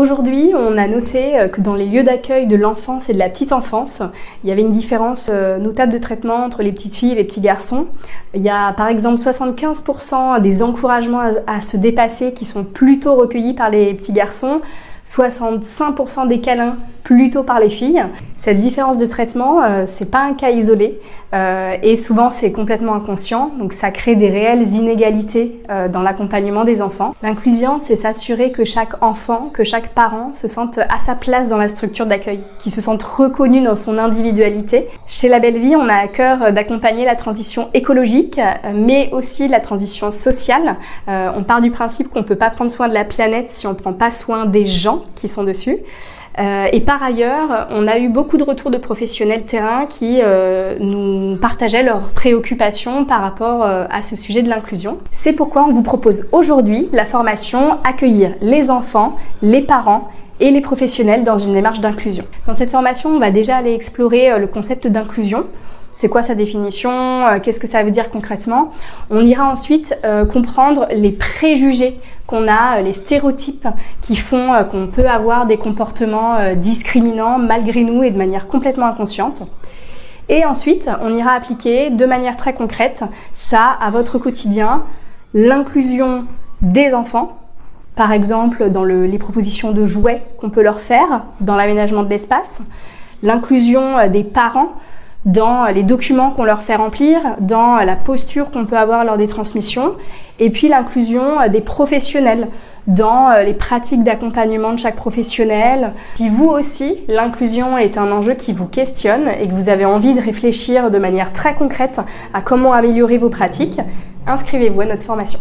Aujourd'hui, on a noté que dans les lieux d'accueil de l'enfance et de la petite enfance, il y avait une différence notable de traitement entre les petites filles et les petits garçons. Il y a par exemple 75% des encouragements à se dépasser qui sont plutôt recueillis par les petits garçons, 65% des câlins plutôt par les filles. Cette différence de traitement, c'est pas un cas isolé et souvent c'est complètement inconscient, donc ça crée des réelles inégalités dans l'accompagnement des enfants. L'inclusion, c'est s'assurer que chaque enfant, que chaque parent se sente à sa place dans la structure d'accueil, qu'il se sente reconnu dans son individualité. Chez La Belle Vie, on a à cœur d'accompagner la transition écologique, mais aussi la transition sociale. On part du principe qu'on peut pas prendre soin de la planète si on prend pas soin des gens qui sont dessus. Et par ailleurs, on a eu beaucoup de retours de professionnels terrain qui nous partageaient leurs préoccupations par rapport à ce sujet de l'inclusion. C'est pourquoi on vous propose aujourd'hui la formation Accueillir les enfants, les parents et les professionnels dans une démarche d'inclusion. Dans cette formation, on va déjà aller explorer le concept d'inclusion. C'est quoi sa définition? Qu'est-ce que ça veut dire concrètement? On ira ensuite comprendre les préjugés qu'on a, les stéréotypes qui font qu'on peut avoir des comportements discriminants malgré nous et de manière complètement inconsciente. Et ensuite, on ira appliquer de manière très concrète ça à votre quotidien, l'inclusion des enfants, par exemple dans les propositions de jouets qu'on peut leur faire, dans l'aménagement de l'espace, l'inclusion des parents, dans les documents qu'on leur fait remplir, dans la posture qu'on peut avoir lors des transmissions, et puis l'inclusion des professionnels dans les pratiques d'accompagnement de chaque professionnel. Si vous aussi, l'inclusion est un enjeu qui vous questionne et que vous avez envie de réfléchir de manière très concrète à comment améliorer vos pratiques, inscrivez-vous à notre formation.